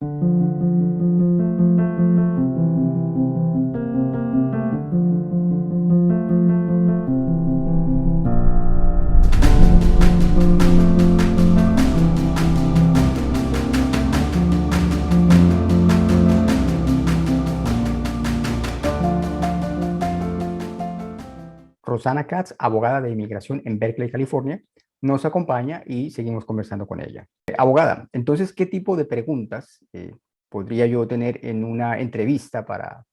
Rosana Katz, abogada de inmigración en Berkeley, California, nos acompaña y seguimos conversando con ella. Abogada, entonces, ¿qué tipo de preguntas podría yo tener en una entrevista para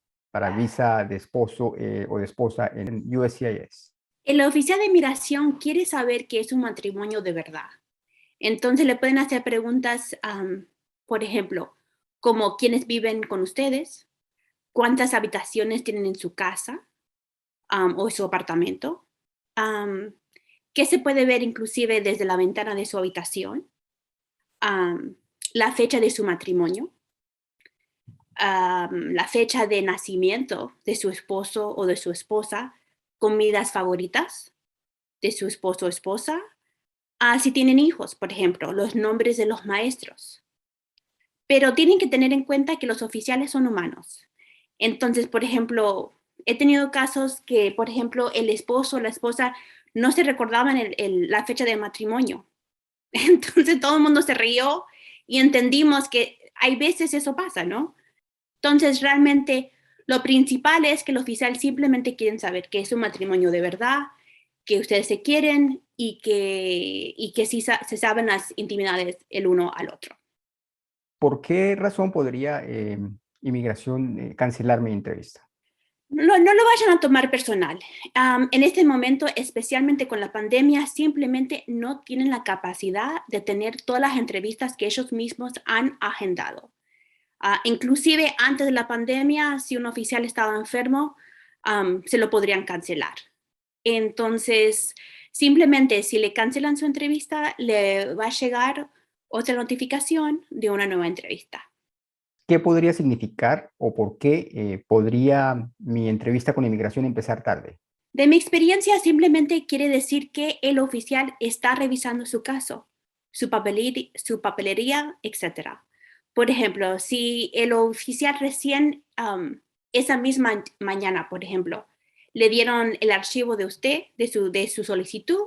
visa de esposo o de esposa en USCIS? El oficial de inmigración quiere saber que es un matrimonio de verdad. Entonces le pueden hacer preguntas, por ejemplo, como quiénes viven con ustedes, cuántas habitaciones tienen en su casa o en su apartamento, qué se puede ver inclusive desde la ventana de su habitación, la fecha de su matrimonio, la fecha de nacimiento de su esposo o de su esposa, comidas favoritas de su esposo o esposa, si tienen hijos, por ejemplo, los nombres de los maestros. Pero tienen que tener en cuenta que los oficiales son humanos. Entonces, por ejemplo, he tenido casos que, por ejemplo, el esposo o la esposa no se recordaban la fecha de matrimonio. Entonces todo el mundo se rió y entendimos que hay veces eso pasa, ¿no? Entonces realmente lo principal es que el oficial simplemente quieren saber que es un matrimonio de verdad, que ustedes se quieren y que sí se saben las intimidades el uno al otro. ¿Por qué razón podría inmigración cancelar mi entrevista? No lo vayan a tomar personal. En este momento, especialmente con la pandemia, simplemente no tienen la capacidad de tener todas las entrevistas que ellos mismos han agendado. Inclusive antes de la pandemia, si un oficial estaba enfermo, se lo podrían cancelar. Entonces, simplemente si le cancelan su entrevista, le va a llegar otra notificación de una nueva entrevista. ¿Qué podría significar o por qué podría mi entrevista con inmigración empezar tarde? De mi experiencia, simplemente quiere decir que el oficial está revisando su caso, su papelería, etc. Por ejemplo, si el oficial recién, esa misma mañana, por ejemplo, le dieron el archivo de usted, de su solicitud,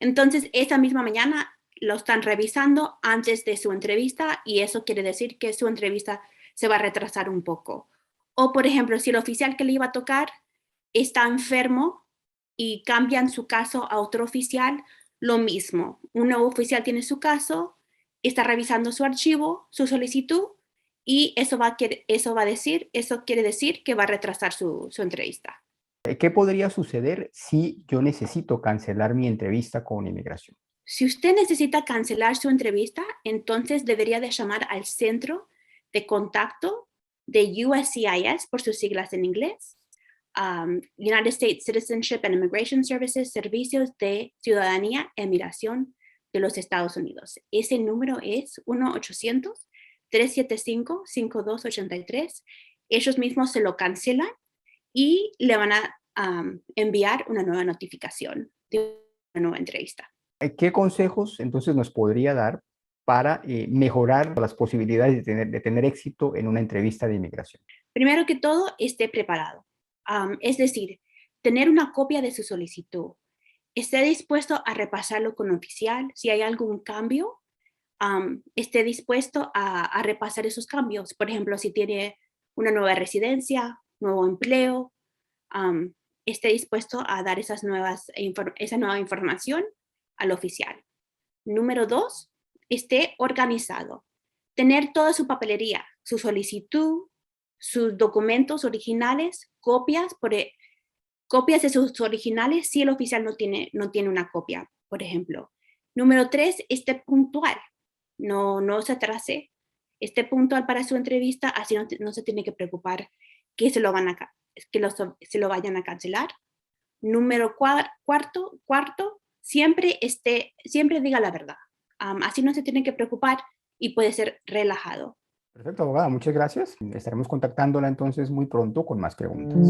entonces esa misma mañana lo están revisando antes de su entrevista y eso quiere decir que su entrevista se va a retrasar un poco. O, por ejemplo, si el oficial que le iba a tocar está enfermo y cambian su caso a otro oficial, lo mismo. Un nuevo oficial tiene su caso, está revisando su archivo, su solicitud, y eso quiere decir que va a retrasar su entrevista. ¿Qué podría suceder si yo necesito cancelar mi entrevista con inmigración? Si usted necesita cancelar su entrevista, entonces debería de llamar al centro de contacto de USCIS, por sus siglas en inglés, United States Citizenship and Immigration Services, Servicios de Ciudadanía e Migración de los Estados Unidos. Ese número es 1-800-375-5283. Ellos mismos se lo cancelan y le van a enviar una nueva notificación de una nueva entrevista. ¿Qué consejos entonces nos podría dar para mejorar las posibilidades de tener éxito en una entrevista de inmigración? Primero que todo, esté preparado. Es decir, tener una copia de su solicitud. Esté dispuesto a repasarlo con un oficial. Si hay algún cambio, esté dispuesto a repasar esos cambios. Por ejemplo, si tiene una nueva residencia, nuevo empleo, esté dispuesto a dar esa nueva información al oficial. Número 2, esté organizado. Tener toda su papelería, su solicitud, sus documentos originales, copias de sus originales si el oficial no tiene una copia, por ejemplo. Número 3, esté puntual. No se atrase. Esté puntual para su entrevista, así no se tiene que preocupar que se lo vayan a cancelar. Número cuarto, siempre diga la verdad. Así no se tiene que preocupar y puede ser relajado. Perfecto, abogada, muchas gracias. Estaremos contactándola entonces muy pronto con más preguntas.